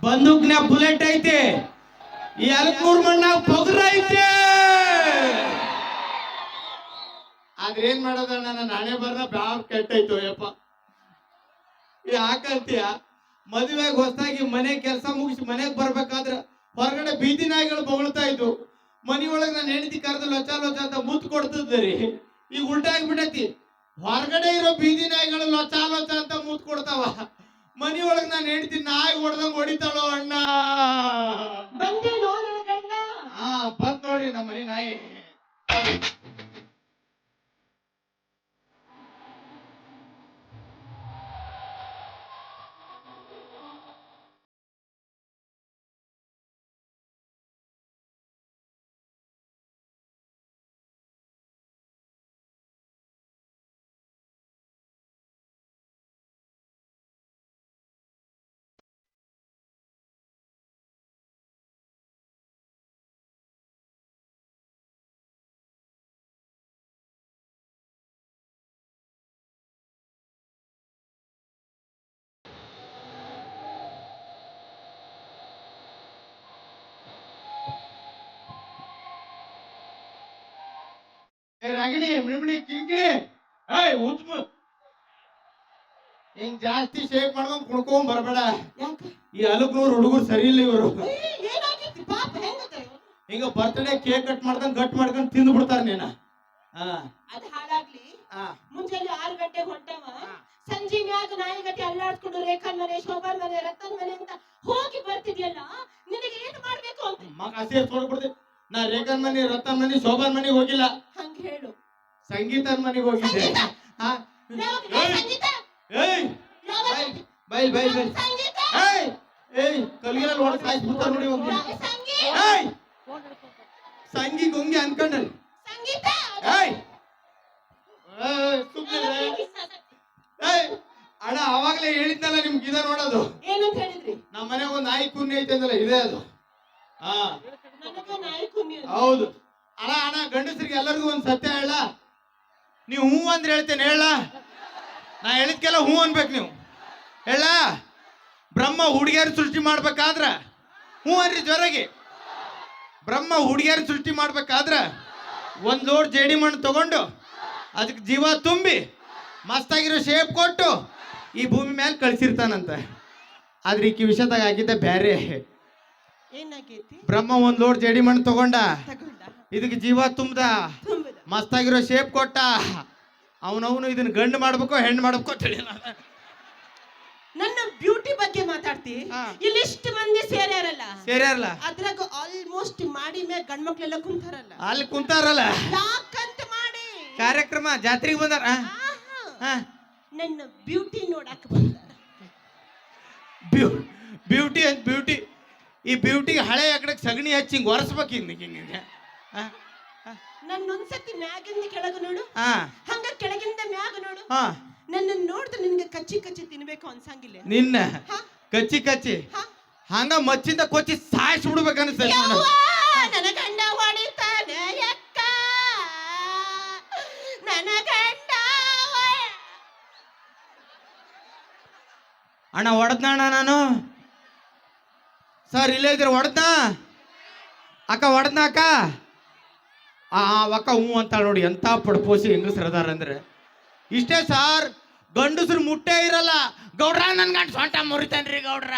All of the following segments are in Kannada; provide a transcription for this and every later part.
ಬಂದೂಕ್ನ್ಯಾಗ ಬುಲೆಟ್ ಐತೆ, ಈ ಅಲ್ಕೂರ್ ಮಣ್ಣಾಗ ಪೊಗರ ಐತೆ. ಆದ್ರೆ ಏನ್ ಮಾಡೋದಣ್ಣ, ನನ್ನ ಹಣೆ ಬರ್ನ ಬ್ಯಾವ್ ಕೆಟ್ಟೈತು ಯಪ್ಪ. ಯಾಕಂತೀಯ, ಮದುವೆಗೆ ಹೊಸದಾಗಿ ಮನೆ ಕೆಲಸ ಮುಗಿಸಿ ಮನೆಗೆ ಬರ್ಬೇಕಾದ್ರ ಹೊರಗಡೆ ಬೀದಿ ನಾಯಿಗಳು ಬೊಗಳ್ತಾ ಇದ್ವು. ಮನಿಯೊಳಗೆ ನಾನು ಹೆಂಡತಿ ಕರೆದು ಲೊಚ ಲೊಚ ಅಂತ ಮುತ್ತು ಕೊಡ್ತಿದ್ರಿ. ಈಗ ಉಲ್ಟಾ ಆಗ್ಬಿಟ್ಟೈತಿ, ಹೊರಗಡೆ ಇರೋ ಬೀದಿ ನಾಯಿಗಳು ಲೊಚ ಲೊಚ ಅಂತ ಮುತ್ತು ಕೊಡ್ತಾವ. ಮನಿಯೊಳಗೆ ನಾನು ಹೆಂಡತಿ ನಾಯಿ ಹೊಡೆದಂಗ್ ಹೊಡಿತಾಳೋ ಅಣ್ಣ. ಹಾ ಬಂದ್ ನೋಡಿ ನಮ್ಮ ಮನಿ ನಾಯಿ. ರಾಗಿಣಿ ಮಿಮಿಡಿ ಕಿಂಗಿ ಹಿಂಗ್ ಜಾಸ್ತಿ ಶೇಕ್ ಮಾಡ್ಕೊಂಡ್ ಕುಡ್ಕೊಂಡ್ ಬರಬೇಡ. ಈ ಅಲುಕ್ನೂರ್ ಹುಡುಗರು ಸರಿ ಇಲ್ಲ ಇವರು. ಹಿಂಗ ಬರ್ತ್ಡೇ ಕೇಕ್ ಕಟ್ ಮಾಡ್ಕೊಂಡ್ ಗಟ್ ಮಾಡ್ಕೊಂಡ್ ತಿಂದು ಬಿಡ್ತಾರ ನೀನ. ಅದ್ ಹಾಳಾಗ್ಲಿ, ಮುಂಜಾನೆ 6 ಗಂಟೆಗೆ ಹೊಂಟವ, ಸಂಜೆ ಮ್ಯಾಗ ನಾಯಿಗತಿ ಅಲ್ಲಾಡ್ಸ್ಕೊಂಡು ರೇಖಾನ್ ಮನೆ, ಶೋಭಾನ್ ಮನೆ, ರತನ್ ಮನೆ ಅಂತ ಹೋಗಿ ಬರ್ತಿದ್ಯಲ್ಲ, ನಿನಗೆ ಏನ್ ಮಾಡ್ಬೇಕು ಅಂತ ಮಗ ಹಸಿ ತೋಡ್ಬಿಡ್ತಿ. ನಾ ರೇಖಾನ್ ಮನೆ, ರತನ್ ಮನೆ, ಶೋಭಾನ್ ಮನೆಗೆ ಹೋಗಿಲ್ಲ, ಹಂಗ ಹೇಳು. ಸಂಗೀತನ್ ಮನೆಗೆ ಹೋಗಿದ್ದೆ. ಬೈ ಬೈ ಬೈ ಕಲ್ಗಿರಲ್ಲಿ ಹೊಡೆದು ಸಾಯಿಸ್ಬಿಡ್ತಾರ ನೋಡಿ. ಹೋಗಿ ಸಂಗಿ ಗೊಂಗಿ ಅನ್ಕೊಂಡ್ರಿ ಅಣ್ಣ. ಅವಾಗ್ಲೇ ಹೇಳಿದ್ನಲ್ಲ ನಿಮ್ಗೆ ಇದ ನೋಡೋದು. ಏನಂತ ಹೇಳಿದ್ರಿ? ನಮ್ಮ ಮನೆಗೆ ಒಂದು ನಾಯಿ ಕುನ್ನಿ ಐತೆ ಅಂದಲ್ಲ, ಇದೆ ಅದು. ಹಾ ನಾಯಿ ಕುನ್ನಿ ಹೌದು ಅಣ್ಣ. ಅಣ್ಣ ಗಂಡಸರಿಗೆ ಎಲ್ಲರಿಗೂ ಒಂದು ಸತ್ಯ ಹೇಳ. ನೀವು ಹೂ ಅಂದ್ರೆ ಹೇಳ್ತೇನೆ ಹೇಳ. ನಾ ಹೇಳಿದ್ಕೆಲ್ಲ ಹೂ ಅನ್ಬೇಕು ನೀವು ಹೇಳ. ಬ್ರಹ್ಮ ಹುಡುಗಿಯರು ಸೃಷ್ಟಿ ಮಾಡ್ಬೇಕಾದ್ರ ಹೂ ಅನ್ರಿ ಜೊರಗೆ. ಬ್ರಹ್ಮ ಹುಡುಗಿಯರು ಸೃಷ್ಟಿ ಮಾಡ್ಬೇಕಾದ್ರ ಒಂದ್ ಲೋಡ್ ಜೇಡಿ ಮಣ್ಣು ತಗೊಂಡು ಅದಕ್ಕೆ ಜೀವ ತುಂಬಿ ಮಸ್ತಾಗಿರೋ ಶೇಪ್ ಕೊಟ್ಟು ಈ ಭೂಮಿ ಮೇಲೆ ಕಳ್ಸಿರ್ತಾನಂತ. ಆದ್ರೆ ಈಕಿ ವಿಷಯದಾಗ ಆಗಿದ್ದ ಬ್ಯಾರೆ. ಏನಾಗೈತಿ? ಬ್ರಹ್ಮ ಒಂದ್ ಲೋಡ್ ಜೇಡಿ ಮಣ್ಣು ತಗೊಂಡ ಇದಕ್ಕೆ ಜೀವ ತುಂಬದ ಮಸ್ತಾಗಿರೋ ಶೇಪ್ ಕೊಟ್ಟ. ಅವನವನು ಇದನ್ನ ಗಂಡು ಮಾಡ್ಬೇಕೋ ಹೆಣ್ಣು ಮಾಡ್ಬೇಕೋ ತಿಳಿಯಲ್ಲ. ನನ್ನ ಬ್ಯೂಟಿ ಬಗ್ಗೆ ಮಾತಾಡ್ತಿ. ಇಲ್ಲಿಷ್ಟು ಮಂದಿ ಸೇರ್ಯಾರಲ್ಲ, ಅದ್ರಾಗ ಆಲ್ಮೋಸ್ಟ್ ಮಾಡಿ ಮೇಲೆ ಗಂಡ್ ಮಕ್ಳೆಲ್ಲ ಕುಂತಾರಲ್ಲ. ಅಲ್ಲಿ ಕುಂತಾರಲ್ಲ ಯಾಕಂತ ಮಾಡಿ ಕಾರ್ಯಕ್ರಮ ಜಾತ್ರೆಗೆ ಬಂದಾರ. ನನ್ನ ಬ್ಯೂಟಿ ನೋಡಕ್ ಬಂದಾರ. ಬ್ಯೂಟಿ ಅಂತ ಬ್ಯೂಟಿ. ಈ ಬ್ಯೂಟಿಗೆ ಹಳೆ ಅಕಡೆ ಸಗಣಿ ಹಚ್ಚಿ ಹಿಂಗ್ ಒರೆಸ್ಬೇಕು. ಹಿಂಗೆ ನನ್ನೊಂದ್ಸತಿ ಮ್ಯಾಗಿಂದ ಕೆಳಗ ನೋಡು, ಹಂಗ ಕೆಳಗಿಂದ ಮ್ಯಾಗ ನೋಡು. ನನ್ನ ನೋಡಿದ್ರೆ ನಿನ್ಗೆ ಕಚ್ಚಿ ಕಚ್ಚಿ ತಿನ್ಬೇಕು ಅನ್ಸಂಗಿಲ್ಲ. ನಿನ್ನ ಕಚ್ಚಿ ಕಚ್ಚಿ ಹಂಗ ಮಚ್ಚಿಂದ ಕೊಚ್ಚಿ ಸಾಯಿಸಿ ಬಿಡ್ಬೇಕು ಅನ್ಸ್ತದೆ. ನನ್ನ ಗಂಡ ಹೊಡಿತಾನೆ ಅಕ್ಕ, ನನ್ನ ಗಂಡ. ಅಣ್ಣ ಹೊಡೆದ್ನ ನಾನು ಸರ್, ಇಲ್ಲೇ ಇದ್ರೆ ಹೊಡೆದ್ನ ಅಕ್ಕ, ಹೊಡೆದ್ನ ಅಕ್ಕ. ಅಕ್ಕ ಹೂ ಅಂತಾಳ ನೋಡಿ. ಎಂತ ಪಡ್ಪೋಸಿ ಹೆಂಗಸ್ರದಾರ ಅಂದ್ರೆ ಇಷ್ಟೇ ಸಾರ್. ಗಂಡಸ್ರು ಮುಟ್ಟೆ ಇರಲ್ಲ. ಗೌಡ್ರ ನನ್ ಗಂಡ ಸೊಂಟ ಮುರಿತಾನ್ರಿ ಗೌಡ್ರ,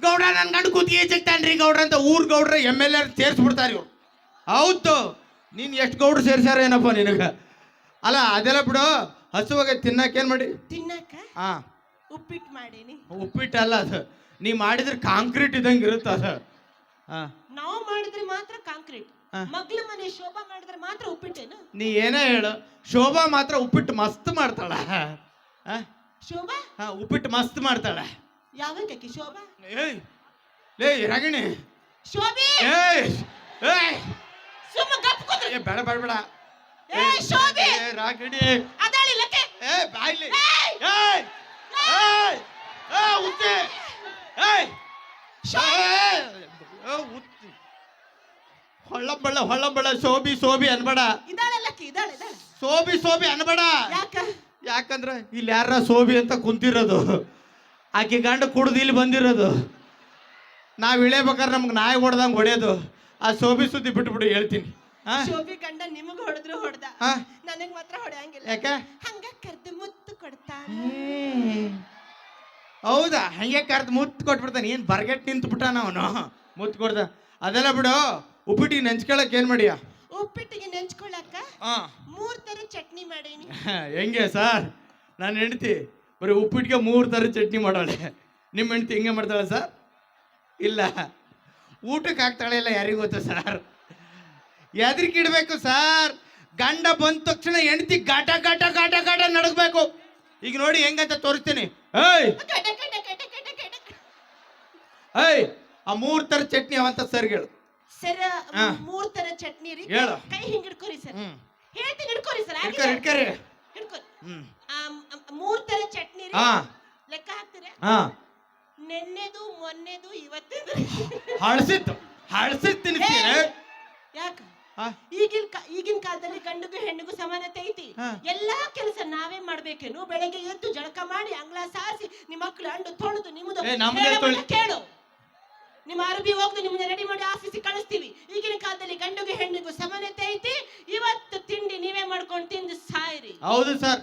ಗೌಡ್ರ ನನ್ ಗಂಡ ಕುತ್ತಿಗೆ ಸಿಗ್ತಾನ್ರಿ ಗೌಡ್ರ ಅಂತ ಊರ್ ಗೌಡ್ರ MLA ಸೇರಿಸ್ಬಿಡ್ತಾರ ಇವ್ರು. ಹೌದು, ನೀನ್ ಎಷ್ಟು ಗೌಡ್ರು ಸೇರ್ಸ್ಯಾರ ಏನಪ್ಪ ನಿನಗ. ಅಲ್ಲ ಅದೆಲ್ಲ ಬಿಡು. ಹಸುವಾಗ ತಿನ್ನಕ್ ಏನ್ ಮಾಡಿ? ತಿನ್ನಕ ಉಪ್ಪಿಟ್ಟು ಮಾಡೀನಿ. ಉಪ್ಪಿಟ್ಟು ಅಲ್ಲ ಅದು, ನೀ ಮಾಡಿದ್ರೆ ಕಾಂಕ್ರೀಟ್ ಇದಂಗೆ ಇರುತ್ತೆ ಅದು. ನಾವು ಮಾಡಿದ್ರೆ ಮಾತ್ರ ಕಾಂಕ್ರೀಟ್, ಮಗ್ಳ ಮನೆ ಶೋಭಾ ಮಾಡಿದ್ರೆ ಮಾತ್ರ ಉಪ್ಪಿಟ್ಟೇನು? ನೀ ಏನೇ ಹೇಳು, ಶೋಭಾ ಮಾತ್ರ ಉಪ್ಪಿಟ್ಟು ಮಸ್ತ್ ಮಾಡ್ತಾಳ. ಶೋಭಾ ಉಪ್ಪಿಟ್ಟು ಮಸ್ತ್ ಮಾಡ್ತಾಳ. ಯಾವಕ್ಕೆ ಶೋಭಾ? ಲೇ ರಾಗಿಣಿ, ಶೋಭಿ ಸುಮ್ಮ ಗಪ್ ಕೂತ್ರೆ. ಬೇಡ ಬೇಡ ಬೇಡ. ಶೋಭಿ ರಾಗಿಣಿ ಅದಾಳಿ ಲಕ್ಕೆ. ಬಾಯ್ಲಿ ಹೊಳ್ಳಬಳ್ಳ ಸೋಬಿ ಸೋಬಿ ಅನ್ಬೇಡ. ಸೋಬಿ ಅನ್ಬೇಡ. ಯಾಕಂದ್ರ ಇಲ್ಲಿ ಯಾರ ಸೋಬಿ ಅಂತ ಕುಂತಿರೋದು, ಆಕೆ ಗಂಡ ಕುಡ್ದು ಇಲ್ಲಿ ಬಂದಿರೋದು. ನಾವ್ ಇಳಿಬೇಕಾದ್ರೆ ನಮ್ಗೆ ನಾಯಿ ಹೊಡೆದಂಗೆ ಹೊಡೆಯೋದು. ಆ ಸೋಬಿ ಸುದ್ದಿ ಬಿಟ್ಬಿಡು ಹೇಳ್ತೀನಿ. ಶೋಭಿ ಗಂಡ ನಿಮಗ್ ಹೊಡೆದ್ರು ಹೊಡೆದ, ಹಾ? ನನಗ್ ಮಾತ್ರ ಹೊಡೆಯಂಗಿಲ್ಲ. ಯಾಕೆ? ಹಂಗ ಕರ್ದು ಮುತ್ತು ಕೊಡ್ತಾನ. ಹೌದಾ? ಹಂಗೆ ಕರ್ದು ಮುತ್ತು ಕೊಟ್ಬಿಡ್ತಾನೆ. ಏನ್ ಬರ್ಗೆಟ್ ನಿಂತು ಬಿಟ್ಟಾನ ಅವನು ಮುತ್ತು ಕೊಡ್ದ. ಅದೆಲ್ಲ ಬಿಡು. ಉಪ್ಪಿಟ್ಟಿಗೆ ನೆಂಚ್ಕೊಳಕ್ ಏನ್ ಮಾಡಿಯ? ಉಪ್ಪಿಟ್ಟಿಗೆ ನೆಂಚ್ಕೊಳಕ 3 ತರ ಚಟ್ನಿ ಮಾಡೀನಿ. ಹೆಂಗೆ ಸರ್? ನಾನು ಹೆಂಡ್ತಿ ಬರೀ ಉಪ್ಪಿಟ್ಟಿಗೆ 3 ಥರ ಚಟ್ನಿ ಮಾಡೋಳೆ. ನಿಮ್ಮ ಹೆಂಡ್ತಿ ಹಿಂಗೆ ಮಾಡ್ತಾಳೆ ಸರ್? ಇಲ್ಲ, ಊಟಕ್ಕೆ ಹಾಕ್ತಾಳೆ ಇಲ್ಲ, ಯಾರಿಗೂ ಗೊತ್ತು ಸರ್. ಎದ್ರಿಕೆ ಇಡಬೇಕು ಸರ್. ಗಂಡ ಬಂದ ತಕ್ಷಣ ಹೆಂಡ್ತಿ ಗಾಟ ಗಾಟ ಗಾಟ ಗಾಟ ನಡಗಬೇಕು. ಈಗ ನೋಡಿ ಹೆಂಗಂತ ತೋರಿಸ್ತೀನಿ. ಏಯ್ ಏಯ್, ಆ 3 ಥರ ಚಟ್ನಿ ಅವಂತ ಸರ್ ಹೇಳು. ಸರ್ 3 ತರ ಚಟ್ನಿ ರೀ. ಹೇಳು. ಕೈ ಹಿಂಗ್ ಹಿಡ್ಕೋರಿ ಸರ್. ಹೇಳ್ತೀನಿ ಹಿಡ್ಕೋರಿ ಸರ್. ಇಟ್ಕರಿ. ಹಿಡ್ಕೋರಿ. 3 ತರ ಚಟ್ನಿ ರೀ. ಲೆಕ್ಕ ಹಾಕ್ತೀರಾ? ನೆನ್ನೆದು, ಮೊನ್ನೆದು, ಇವತ್ತಿದು. ಹಳಸಿತ್ತು ತಿನ್ನಿಸ್ತೀರ? ಯಾಕ? ಈಗಿನ ಕಾಲದಲ್ಲಿ ಗಂಡಿಗೂ ಹೆಣ್ಣಿಗೂ ಸಮಾನತೆ ಐತಿ. ಎಲ್ಲಾ ಕೆಲಸ ನಾವೇ ಮಾಡ್ಬೇಕೇನು? ಬೆಳಗ್ಗೆ ಎದ್ದು ಜಳಕ ಮಾಡಿ ಅಂಗಳ ಸಾರಿಸಿ ನಿಮ್ಮ ಮಕ್ಕಳು ಅಂಡು ತೊಳೆದು ನಿಮ್ಮದು ಕೇಳು. ನಿಮ್ಮ ಅರಬಿ ಹೋಗ್ದು ನಿಮ್ಮನ್ನ ರೆಡಿ ಮಾಡಿ ಆಫೀಸಿಗೆ ಕಳಿಸ್ತೀವಿ. ಈಗಿನ ಕಾಲದಲ್ಲಿ ಗಂಡಿಗೂ ಹೆಣ್ಣಿಗೂ ಸಮಾನತೆ ಐತಿ. ಇವತ್ತು ತಿಂಡಿ ನೀವೇ ಮಾಡ್ಕೊಂಡು ತಿಂದು ಸಾಯಿರಿ. ಹೌದು ಸರ್.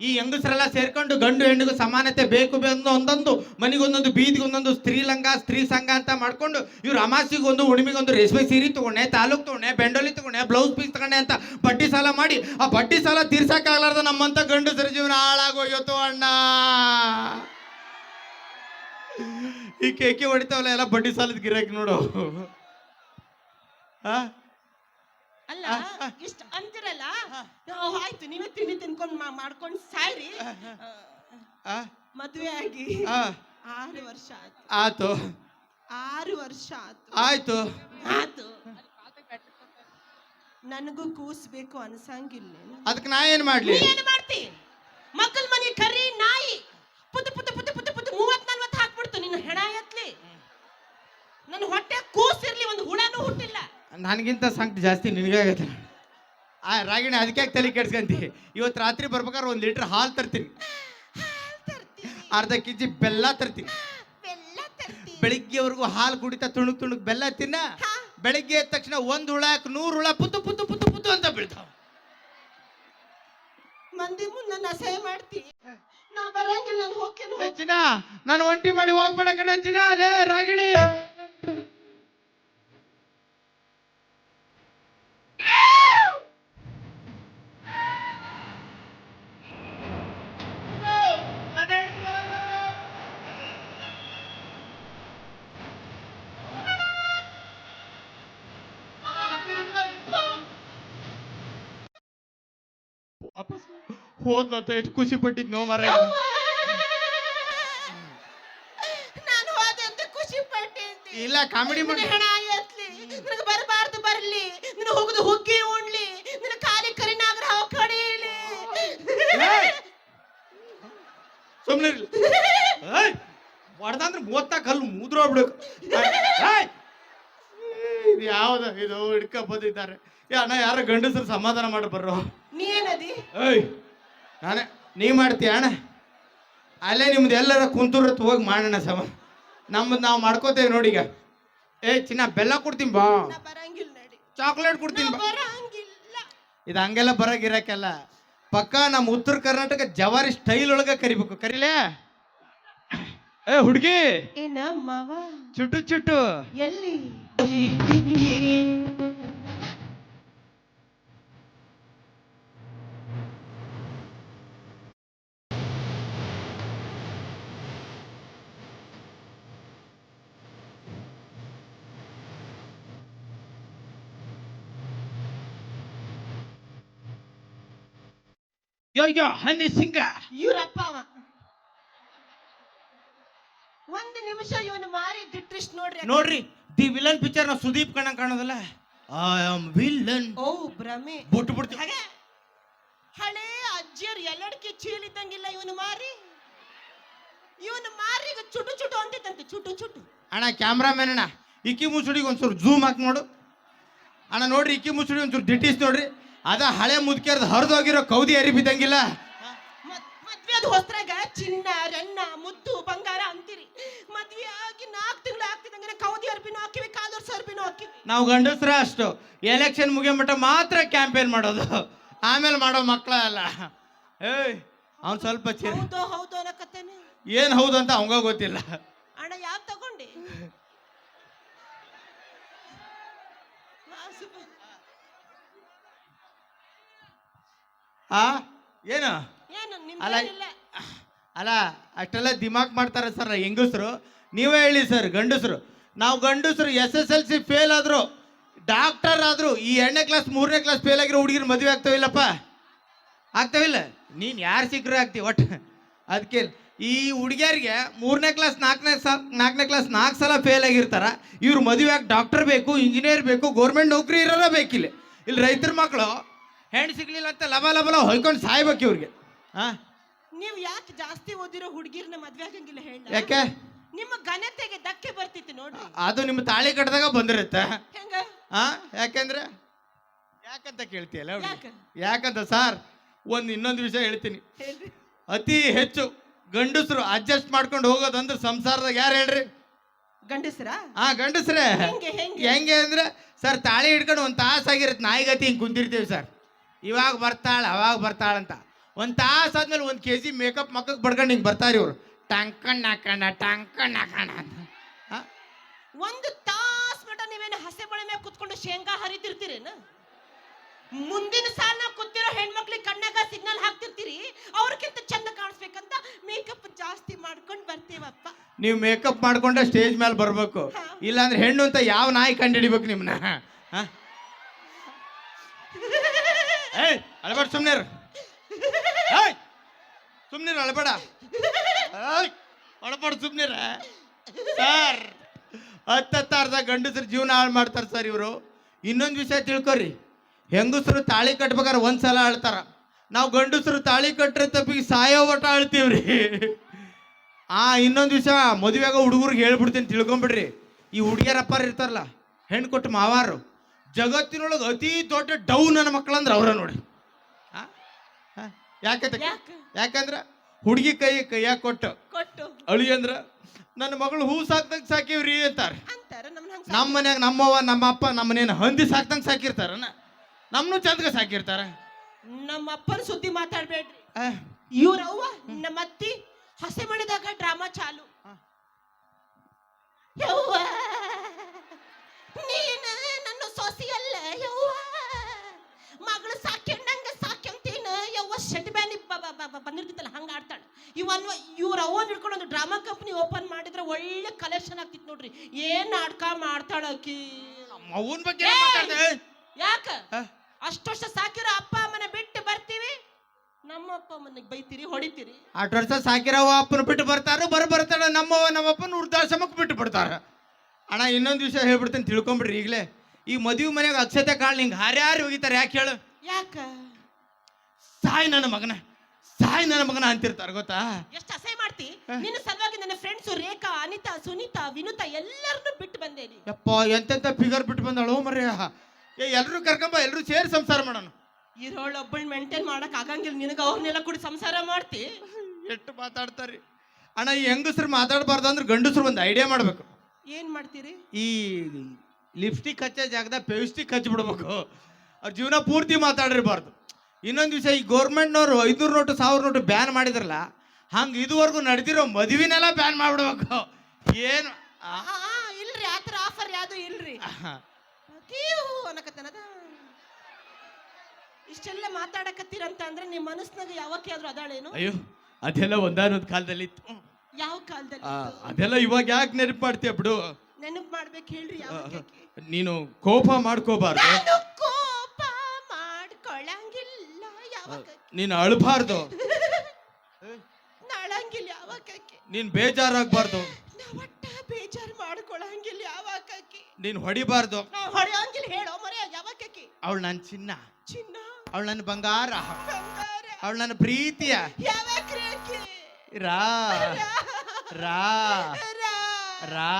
ಈ ಹೆಂಗಸರೆಲ್ಲ ಸೇರ್ಕೊಂಡು ಗಂಡು ಹೆಣ್ಣಿಗೂ ಸಮಾನತೆ ಬೇಕು ಒಂದೊಂದು ಮನೆಗೊಂದೊಂದು ಬೀದಿಗೊಂದೊಂದು ಸ್ತ್ರೀ ಸಂಘ ಅಂತ ಮಾಡ್ಕೊಂಡು ಇವ್ರು ಅಮಾಸಿಗೊಂದು ಹುಣ್ಣಿಮೆಗೊಂದು ರೇಷ್ಮೆ ಸೀರೆ ತಗೊಂಡೆ, ತಾಲೂಕ್ ತಗೊಂಡೆ, ಬೆಂಡೋಲಿ ತಗೊಂಡೆ, ಬ್ಲೌಸ್ ಪೀಸ್ ತಗೊಂಡೆ ಅಂತ ಬಡ್ಡಿ ಸಾಲ ಮಾಡಿ ಆ ಬಡ್ಡಿ ಸಾಲ ತೀರ್ಸಕ್ಕಾಗ್ಲಾರ್ದ ನಮ್ಮಂತ ಗಂಡಸರ ಜೀವನ ಹಾಳಾಗೋಯ್ತು ಅಣ್ಣ. ಈ ಕೇಕೆ ಹೊಡಿತಾವಲ್ಲ ಎಲ್ಲ ಬಡ್ಡಿ ಸಾಲದ ಗಿರಾಕಿ ನೋಡು. ಅಲ್ಲ ಇಷ್ಟ ಅಂತಿರಲ್ಲ. ಆಯ್ತು, ನೀವೇ ತಿಂಡಿ ತಿನ್ಕೊಂಡು ಮಾಡ್ಕೊಂಡು ಸಾಯ್ರಿ. ಮದುವೆ ಆಗಿ 6 ವರ್ಷ ಆಯ್ತು. 6 ವರ್ಷ ಆಯ್ತು. ನನಗೂ ಕೂಸ್ಬೇಕು ಅನ್ಸಂಗಿಲ್ಲ. ಅದಕ್ಕೆ ನಾ ಏನ್ ಮಾಡ್ಲಿ? ಏನ್ ಮಾಡ್ತಿ? ಮಕ್ಕಳ ಮನೆ ಕರಿ ನಾಯಿ ಪುತ್ತು ಪುತ್ತು ಪುತ್ತು ಪುತ್ತು ಪುತ್ತು 30-40 ಹಾಕ್ಬಿಡ್ತು. ನಿನ್ನ ಹೆಣ ಎತ್ಲಿ. ನನ್ನ ಹೊಟ್ಟೆ ಕೂಸಿರ್ಲಿ, ಒಂದು ಹುಳನೂ ಹುಟ್ಟಿಲ್ಲ. ನನಗಿಂತ ಸಂಕಟ ಜಾಸ್ತಿ ನಿನಗಾಗತ್ತೆ. ರಾಗಿಣಿ, ಅದಕ್ಕೆ ತಲೆ ಕೆಡ್ಸ್ಕಂತಿ. ಇವತ್ತು ರಾತ್ರಿ ಬರ್ಬೇಕಾದ್ರೆ 1 ಲೀಟರ್ ಹಾಲು ತರ್ತೀನಿ, ಅರ್ಧ ಕೆಜಿ ಬೆಲ್ಲ ತರ್ತೀನಿ. ಬೆಳಿಗ್ಗೆವರೆಗೂ ಹಾಲು ಕುಡಿತಾ ತುಣುಕ್ ಬೆಲ್ಲ ತಿನ್ನ. ಬೆಳಿಗ್ಗೆ ಎದ್ದ ತಕ್ಷಣ 1 ಹುಳಕ್ಕೆ 100 ಹುಳ ಪುತ್ತು ಪುತ್ತು ಪುತ್ತು ಪುತ್ತು ಅಂತ ಬೀಳ್ತಾವ. ಮಂದಿ ಮುಂದೆ ನನ್ನ ಅಸಹ್ಯ ಮಾಡ್ತಿ. ನಾ ಬರಂಗಿಲ್ಲ, ನಾನು ಹೋಗ್ತೀನಿ. ನಾನು ಒಂಟಿ ಮಾಡಿ ಹೋಗ್ಬೇಡ ಕಣ ಚಿನ್ನ. ಅದೇ ರಾಗಿಣಿ, ಹೋದ್ಲಂತ ಎಷ್ಟು ಖುಷಿ ಪಟ್ಟಿದ್ನೋ ಮರ. ನಾನು ಹೋದೆ ಅಂತ ಖುಷಿ ಪಟ್ಟಿದ್ದೆ. ಇಲ್ಲ, ಕಾಮಿಡಿ ಮಾಡಿ ಹಣ ಎತ್ಲಿ. ನನಗೆ ಬರಬಾರ್ದು ಬರ್ಲಿ. ನೀನು ಹೋಗುದು ಹುಗ್ಗಿ ಉಣ್ಲಿ. ನಿನ್ನ ಕಾಲಿ ಕರಿನಾಗರ ಹಾವು ಕಡಿಲಿ. ಸುಮ್ಮನೆ ಹೊಡೆದಂದ್ರೆ 30 ಕಲ್ಲು ಮುದ್ರೋಗ್ಬಿಡ್ಬೇಕು. ಇದು ಯಾವ್ದ ಇದು ಹಿಡ್ಕ ಬಂದಿದ್ದಾರೆ. ಅಣ್ಣ, ಯಾರ ಗಂಡಸರು ಸಮಾಧಾನ ಮಾಡಿ ಬರ್ರೋ. ನೀ ಏನದಿ? ಏಯ್, ನಾನೇ. ನೀ ಮಾಡ್ತೀಯ ಅಣ್ಣ? ಅಲ್ಲೇ ನಿಮ್ದು ಎಲ್ಲರ ಕುಂತೂರತ್ ಹೋಗಿ ಮಾಡೋಣ ನಮ್ಮದು ನಾವು ಮಾಡ್ಕೋತೇವೆ ನೋಡಿ. ಈಗ ಚಿನ್ನ ಬೆಲ್ಲ ಕೊಡ್ತೀನಿ ಬಾ. ಚಾಕ್ಲೇಟ್ ಕೊಡ್ತೀನಿ ಬಾ. ಇದು ಹಂಗೆಲ್ಲ ಬರೋಗಿರಕ್ಕೆಲ್ಲ ಪಕ್ಕ ನಮ್ಮ ಉತ್ತರ ಕರ್ನಾಟಕ ಜವಾರಿ ಸ್ಟೈಲ್ ಒಳಗ ಕರಿಬೇಕು. ಕರಿಲೇ ಹುಡುಗಿ? ಏನ ಮಾವ? ಚುಟ್ಟು ಎಲ್ಲಿ? ಯೋ ಹನಿ ಸಿಂಗ ಇವರಪ್ಪ. ಒಂದು ನಿಮಿಷ ಇವನು ಮಾರಿ ದಿಟ್ರಿಸ್ಟ್ ನೋಡ್ರಿ. ದಿ ವಿಲನ್ ಪಿಕ್ಚರ್ ನ ಸುದೀಪ್ ಕಣ್ಣ ಕಾಣೋದಲ್ಲ. I am villain. ಓ ಭ್ರಮೆ ಬಿಟ್ಟು ಹಾಗೆ ಹಳೆ ಅಜ್ಜಿಯರ್ ಎಲ್ಲಡಕ್ಕೆ ಚೀಲಿದ್ದಂಗಿಲ್ಲ ಇವನು ಮಾರಿ. ಚುಟು ಅಂತಿತ್ತಂತೆ. ಚುಟು ಅಣ್ಣ, ಕ್ಯಾಮ್ರಾಮನ್ ಅಣ್ಣ, ಇಕ್ಕಿ ಮುಸುಡಿಗೆ ಒಂಚೂರು ಝೂಮ್ ಹಾಕಿ ನೋಡು ಅಣ್ಣ. ನೋಡ್ರಿ, ಇಕ್ಕಿ ಮುಸುಡಿ ಒಂಚೂರು ದಿಟ್ಟಿಸ್ ನೋಡ್ರಿ. ಅದ ಹಳೆ ಮುದ್ಕೇರ್ದು ಹರಿದೋಗಿರೋ ಕೌದಿ ಅರಿಬಿದ್ದಂಗಿಲ್ಲ. ಮದ್ವೆ ಅದು ಹೊಸ್ತ್ರಾಗ ಚಿನ್ನ ರನ್ನ ಮುದ್ದು ಬಂಗಾರ ಅಂತೀರಿ. ಮದ್ವೆ ಆಗಿ 4 ತಿಂಗಳು ಆಗ್ತಿದಂಗೆ ಕೌದಿ ಅರ್ಬಿನೂ ಹಾಕಿವಿ. ನಾವು ಗಂಡಸ್ರ ಅಷ್ಟು ಎಲೆಕ್ಷನ್ ಮುಗಿಯಮಟ್ಟ ಮಾತ್ರ ಕ್ಯಾಂಪೇನ್ ಮಾಡೋದು, ಆಮೇಲೆ ಮಾಡೋ ಮಕ್ಕಳ ಅಲ್ಲ. ಏಯ್ ಅವ್ನು ಸ್ವಲ್ಪ ಹೌದು ಹೌದು ಅನ್ನಕತ್ತೇನೆ. ಏನ್ ಹೌದು ಅಂತ ಅವಂಗ ಗೊತ್ತಿಲ್ಲ. ಅಣ್ಣ ಯಾವ್ ತಗೊಂಡಿ? ಏನು ಅಲ್ಲ ಅಲ್ಲ ಅಷ್ಟೆಲ್ಲ ದಿಮಾಕ್ ಮಾಡ್ತಾರೆ ಸರ್ ಹೆಂಗಸರು. ನೀವೇ ಹೇಳಿ ಸರ್ ಗಂಡಸರು. ನಾವು ಗಂಡಸರು SSLC ಫೇಲ್ ಆದ್ರು, ಡಾಕ್ಟರ್ ಆದ್ರು, ಈ 2ನೇ ಕ್ಲಾಸ್ 3ನೇ ಕ್ಲಾಸ್ ಫೇಲ್ ಆಗಿರೋ ಹುಡುಗಿರು ಮದುವೆ ಆಗ್ತಾವಿಲ್ಲಪ್ಪ, ಆಗ್ತಾವಿಲ್ಲ. ನೀನು ಯಾರು ಸಿಕ್ಕರೂ ಆಗ್ತೀವಿ ಒಟ್ಟು. ಅದಕ್ಕೆ ಈ ಹುಡುಗಿಯರಿಗೆ 3ನೇ ಕ್ಲಾಸ್ 4ನೇ ಕ್ಲಾಸ್ 4 ಸಲ ಫೇಲ್ ಆಗಿರ್ತಾರ. ಇವ್ರು ಮದುವೆ ಆಗಿ ಡಾಕ್ಟರ್ ಬೇಕು, ಇಂಜಿನಿಯರ್ ಬೇಕು, ಗೌರ್ಮೆಂಟ್ ನೌಕರಿ ಇರೋಲ್ಲ ಬೇಕಿಲ್ಲ. ಇಲ್ಲಿ ರೈತರ ಮಕ್ಕಳು ಹೆಣ್ಣು ಸಿಗ್ಲಿಲ್ಲ ಅಂತ ಲಬ ಹೊಯ್ಕೊಂಡು ಸಾಯ್ಬೇಕು ಇವ್ರಿಗೆ. ನೀವು ಯಾಕೆ ಜಾಸ್ತಿ ಓದಿರೋ ಹುಡುಗಿರ್ನ ಮದ್ವೆ ಆಗಂಗಿಲ್ಲ ಹೇಳ? ಯಾಕೆ? ನಿಮ್ಮ ಘನತೆಗೆ ಧಕ್ಕೆ ಬರ್ತಿತ್ತು ನೋಡ್ರಿ. ಅದು ನಿಮ್ಮ ತಾಳಿ ಕಟ್ಟಿದಾಗ ಬಂದಿರುತ್ತೆ. ಹೆಂಗ? ಯಾಕಂದ್ರೆ ಯಾಕಂತ ಕೇಳ್ತೀಯಲ್ಲ? ಯಾಕಂತ ಸಾರ್ ಇನ್ನೊಂದು ವಿಷಯ ಹೇಳ್ತೀನಿ. ಅತಿ ಹೆಚ್ಚು ಗಂಡಸರು ಅಡ್ಜಸ್ಟ್ ಮಾಡ್ಕೊಂಡು ಹೋಗೋದಂದ್ರೆ ಸಂಸಾರದಾಗ ಯಾರು ಹೇಳ್ರಿ? ಗಂಡಸ್ರ? ಗಂಡಸ್ರೇ. ಹೆಂಗೆ ಅಂದ್ರೆ ಸರ್ ತಾಳಿ ಹಿಡ್ಕೊಂಡು ಒಂದು ತಾಸಾಗಿರುತ್ತೆ, ನಾಯಿಗತಿ ಹಿಂಗೆ ಕುಂತಿರ್ತೀವಿ ಸರ್. ಇವಾಗ ಬರ್ತಾಳ ಅವಾಗ ಬರ್ತಾಳಂತ. ಒಂದು ತಾಸು ಆದ್ಮೇಲೆ 1 kg ಮೇಕಪ್ ಮಕ್ಕಕ್ಕೆ ಬಡ್ಕೊಂಡು ಹಿಂಗೆ ಬರ್ತಾರೆ ಇವರು. ಟಂಕಣ್ ಹಾಕಣ ಅಂತ. ಒಂದು ತಾಸ್ ಮಟ ನೀವೇನು ಹಸೆ ಬಳೆ ಮೇಲೆ ಕುತ್ಕೊಂಡು ಶೇಂಗಾ ಹರಿತಿರ್ತೀರೇನು? ಮುಂದಿನ ಸಾಲ ಕೂತಿರೋ ಹೆಣ್ಮಕ್ಳಿಗೆ ಕಣ್ಣಾಗ ಸಿಗ್ನಲ್ ಹಾಕ್ತಿರ್ತೀರಿ, ಅವ್ರಕ್ಕಿಂತ ಚಂದ ಕಾಣಿಸ್ಬೇಕಂತ ಮೇಕಪ್ ಜಾಸ್ತಿ ಮಾಡ್ಕೊಂಡು ಬರ್ತೇವಪ್ಪ. ನೀವು ಮೇಕಪ್ ಮಾಡ್ಕೊಂಡೆ ಸ್ಟೇಜ್ ಮೇಲೆ ಬರ್ಬೇಕು, ಇಲ್ಲಾಂದ್ರೆ ಹೆಣ್ಣು ಅಂತ ಯಾವ ನಾಯಿ ಕಂಡು ಹಿಡಿಬೇಕು ನಿಮ್ಮನ್ನ? ಅಳಬೇಡ ಸುಮ್ನಿರು, ಸುಮ್ನಿರು, ಅಳಬೇಡ ಅಳಬೇಡ ಸುಮ್ನಿರ. ಸರ್ ಹತ್ತತ್ತಾರ್ದ ಗಂಡಸರು ಜೀವನ ಹಾಳು ಮಾಡ್ತಾರೆ ಸರ್ ಇವರು. ಇನ್ನೊಂದು ವಿಷಯ ತಿಳ್ಕೊರಿ, ಹೆಂಗಸರು ತಾಳಿ ಕಟ್ಬೇಕಾದ್ರೆ 1 ಸಲ ಅಳ್ತಾರ, ನಾವು ಗಂಡಸರು ತಾಳಿ ಕಟ್ಟರೆ ತಪ್ಪಿಗೆ ಸಾಯೋ ಒಟ್ಟ ಅಳ್ತೀವ್ರಿ. ಇನ್ನೊಂದು ವಿಷಯ ಮದುವೆಗ ಹುಡುಗರಿಗೆ ಹೇಳ್ಬಿಡ್ತೀನಿ, ತಿಳ್ಕೊಂಬಿಡ್ರಿ. ಈ ಹುಡುಗಿಯರಪ್ಪಾರ ಇರ್ತಾರಲ್ಲ, ಹೆಣ್ಣು ಕೊಟ್ಟು ಮಾವಾರು, ಜಗತ್ತಿನೊಳಗೆ ಅತಿ ದೊಡ್ಡ ಡೌನ್ ನನ್ನ ಮಕ್ಕಳಂದ್ರೆ ಅವ್ರ ನೋಡಿ. ಯಾಕಂದ್ರೆ ಹುಡುಗಿ ಕೈಯಾಗ ಕೊಟ್ಟು ಅಳಿ ಅಂದ್ರ ನನ್ನ ಮಗಳು ಹೂ ಸಾಕ್ದಂಗೆ ಸಾಕಿವ್ರಿ ಅಂತಾರೆ. ನಮ್ಮ ಮನ್ಯಾಗ ನಮ್ಮವ್ವ ನಮ್ಮ ಅಪ್ಪ ನಮ್ಮನೇನು ಹಂದಿ ಸಾಕ್ದಂಗೆ ಸಾಕಿರ್ತಾರ, ನಮ್ಮನ್ನು ಚಂದಗ ಸಾಕಿರ್ತಾರ. ನಮ್ಮ ಅಪ್ಪನ ಸುದ್ದಿ ಮಾತಾಡ್ಬೇಡ್ರಿ. ಇವ್ರವ್ವ ನಮ್ಮ ಅತ್ತಿ ಹಸೆ ಮಾಡಿದಾಗ ಡ್ರಾಮಾ ಚಾಲು. ಯವ್ವ ನೀನ ನನ್ನ ಸೊಸಿ ಅಲ್ಲ ಯವ್ವ, ಮಗಳು ಸಾಕ್ಯಂಡಂಗ ಸಾಕ್ಯಂತೀನ ಯವ್ವ ಶೆಟ್ ಬ್ಯಾನಿ ಬಂದಿರ್ತಿತ್ತಲ್ಲ ಹಂಗ ಆಡ್ತಾಳ. ಇವ್ರ ಅವ್ವನ್ ಹಿಡ್ಕೊಂಡು ಒಂದು ಡ್ರಾಮಾ ಕಂಪ್ನಿ ಓಪನ್ ಮಾಡಿದ್ರೆ ಒಳ್ಳೆ ಕಲೆಕ್ಷನ್ ಆಗ್ತಿತ್ತು ನೋಡ್ರಿ. ಏನ್ ನಾಟಕ ಮಾಡ್ತಾಳ ಆಕಿ. ಅವನ ಬಗ್ಗೆ ಯಾಕ ಅಷ್ಟು ವರ್ಷ ಸಾಕಿರೋ ಅಪ್ಪ ಅಮ್ಮನ ಬಿಟ್ಟು ಬರ್ತೀವಿ, ನಮ್ಮ ಅಪ್ಪ ಅಮ್ಮನಿಗೆ ಬೈತೀರಿ ಹೊಡಿತೀರಿ. 8 ವರ್ಷ ಸಾಕಿರೋ ಅಪ್ಪನ ಬಿಟ್ಟು ಬರ್ತಾರ, ಬರ್ತಾರ ನಮ್ಮವ್ವ ನಮ್ಮಪ್ಪನ ವೃದ್ಧಾಶ್ರಮಕ್ಕೆ ಬಿಟ್ಟು ಬಿಡ್ತಾರ. ಅಣ್ಣ ಇನ್ನೊಂದು ವಿಷಯ ಹೇಳ್ಬಿಡ್ತೇನೆ, ತಿಳ್ಕೊಂಬಿಡ್ರಿ ಈಗಲೇ. ಈ ಮದುವೆ ಮನೆಯಾಗ ಅಕ್ಷತೆ ಕಾಳು ನಿಂಗೆ ಹಾರ್ಯಾರು ಹೋಗಿತಾರೆ. ಯಾಕೆ ಹೇಳು? ಯಾಕ? ಸಾಯ್ ನನ್ನ ಮಗನ ಅಂತಿರ್ತಾರ ಗೊತ್ತಾ? ಎಷ್ಟು ಅಸಹ್ಯ ಮಾಡ್ತಿ. ನಿನ್ನ ಸಲುವಾಗಿ ನನ್ನ ಫ್ರೆಂಡ್ಸು ರೇಖಾ, ಅನಿತಾ, ಸುನೀತಾ, ವಿನುತಾ ಎಲ್ಲರನ್ನೂ ಬಿಟ್ಟು ಬಂದೇನಿ. ಯಪ್ಪ ಎಂತೆಂತ ಫಿಗರ್ ಬಿಟ್ಟು ಬಂದಾಳು ಮರ್ಯ. ಎಲ್ರು ಕರ್ಕೊಂಬ, ಎಲ್ರು ಸೇರಿ ಸಂಸಾರ ಮಾಡೋಣ. ಇರೋಳೊಬ್ಬಳು ಮೇಂಟೈನ್ ಮಾಡಕ್ ಆಗಂಗಿಲ್ಲ ನಿನಗ, ಅವ್ರನ್ನೆಲ್ಲ ಕೂಡ ಸಂಸಾರ ಮಾಡ್ತಿ. ಎಷ್ಟು ಮಾತಾಡ್ತಾರಿ ಅಣ್ಣ. ಈ ಹೆಂಗಸ್ರು ಮಾತಾಡಬಾರ್ದು ಅಂದ್ರೆ ಗಂಡಸ್ರು ಒಂದು ಐಡಿಯಾ ಮಾಡ್ಬೇಕು. ಏನ್ ಮಾಡ್ತೀರಿ? ಈ ಲಿಪ್ಸ್ಟಿಕ್ ಹಚ್ಚೋ ಜಾಗದಾಗ ಪೆವಿಸ್ಟಿಕ್ ಹಚ್ಚಿಬಿಡ್ಬೇಕು. ಅವ್ರ ಜೀವನ ಪೂರ್ತಿ ಮಾತಾಡಿರ್ಬಾರ್ದು. ಇನ್ನೊಂದು ವಿಷಯ, ಈ ಗೌರ್ಮೆಂಟ್ನವರು 500 ನೋಟು 1000 ನೋಟು ಬ್ಯಾನ್ ಮಾಡಿದ್ರಲ್ಲ, ಹಂಗೆ ಇದುವರೆಗೂ ನಡೆದಿರೋ ಮದುವೆನೆಲ್ಲ ಬ್ಯಾನ್ ಮಾಡ್ಬಿಡ್ಬೇಕು. ಏನು ಇಲ್ರಿ ಆತರ ಆಫರ್ ಯಾವ್ದು ಇಲ್ರಿ. ಅನ್ನಕತ್ತನದ ಇಷ್ಟೆಲ್ಲ ಮಾತಾಡಕತ್ತೀರಂತ ಅಂದ್ರೆ ನಿಮ್ಮ ಮನಸ್ಸಿನಾಗ ಯಾವಕ್ಕೆ ಆದ್ರೂ ಅದಾಳೇನು? ಅಯ್ಯೋ ಅದೆಲ್ಲ ಒಂದಾನೊಂದು ಕಾಲದಲ್ಲಿ ಇತ್ತು. ಯಾವ ಕಾಲದಲ್ಲಿ? ಅದೆಲ್ಲ ಇವಾಗ ಯಾಕೆ ನೆನಪು ಮಾಡ್ತೀಯ ಬಿಡು. ನೆನಪು ಮಾಡ್ಬೇಕು ಹೇಳ್ರಿ. ನೀನು ಕೋಪ ಮಾಡ್ಕೋಬಾರ್ದು. ಕೋಪ ಮಾಡ್ಕೊಳಂಗಿಲ್ಲ ಯಾವಾಗ. ನೀನು ಅಳಬಾರ್ದು. ನಳಂಗಿಲ್ಲ ಯಾವಾಗ. ನೀನ್ ಬೇಜಾರಾಗಬಾರ್ದು. ಒಟ್ಟ ಬೇಜಾರು ಮಾಡ್ಕೊಳಂಗಿಲ್ಲ ಯಾವಾಗ. ನೀನ್ ಹೊಡಿಬಾರ್ದು. ಹೊಡೆಯಂಗಿಲ್ಲ ಹೇಳೋ ಮರೆ ಯಾವಾಗ. ಅವಳು ನನ್ನ ಚಿನ್ನ, ಅವಳು ನನ್ನ ಬಂಗಾರ, ಅವಳು ನನ್ನ ಪ್ರೀತಿಯ ರಾ ರಾ ರಾ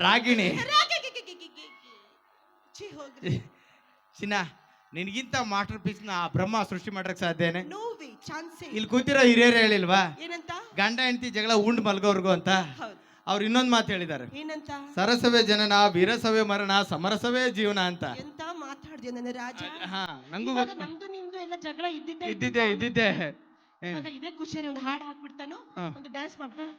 ರಾಗಿಣಿ. ಚಿನ್ನ, ನಿನ್ಗಿಂತ ಮಾಸ್ಟರ್ ಪೀಸ್ ನ ಬ್ರಹ್ಮ ಸೃಷ್ಟಿ ಮಾಡಕ್ ಸಾಧ್ಯನೇ? ಇಲ್ಲಿ ಕೂತಿರೋ ಹಿರಿಯರು ಹೇಳಿಲ್ವಾ, ಗಂಡ ಹೆಂಡತಿ ಜಗಳ ಉಂಡ್ ಮಲ್ಗೋರ್ಗು ಅಂತ? ಅವ್ರು ಇನ್ನೊಂದು ಮಾತು ಹೇಳಿದ್ದಾರೆ, ಏನಂತ? ಸರಸವೇ ಜನನ, ವೀರಸವೇ ಮರಣ, ಸಮರಸವೇ ಜೀವನ ಅಂತ. ಎಂತ ಮಾತಾಡ್ದೆ ನನ್ನ ರಾಜ. ಹಾ, ನಂಗೂ ಇವಾಗ ನಮ್ದು ನಿಮ್ದು ಎಲ್ಲ ಜಗಳ ಇದ್ದಿದ್ದೆ. ಇದ್ದಿದ್ದೆ. ಇವಾಗ ಇದೇ ಖುಷಿಯಲ್ಲಿ ಒಂದು ಹಾಡು ಹಾಕ್ಬಿಡ್ತಾನು, ಹಾ. ಒಂದು ಡ್ಯಾನ್ಸ್ ಮಾಡ್ತಾನು.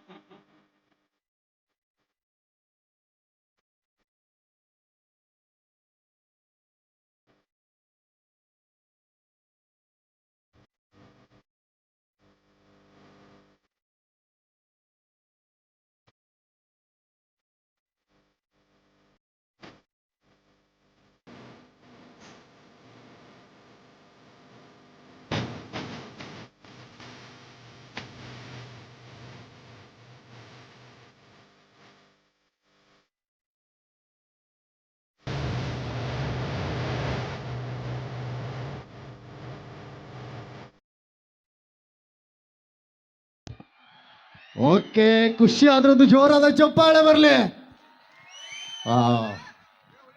ಓಕೆ, ಖುಷಿ ಆದ್ರದ್ದು ಜೋರಾದ ಚಪ್ಪಾಳೆ ಬರ್ಲಿ.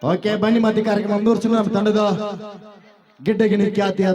ಓಕೆ, ಬನ್ನಿ ಮತ್ತೆ ಕಾರ್ಯಕ್ರಮ ಮುಂದುವರ್ಸೋಣ. ನಮ್ಮ ತಂಡದ ಗಿಡ್ಡಗಿಣಿ ಖ್ಯಾತಿಯ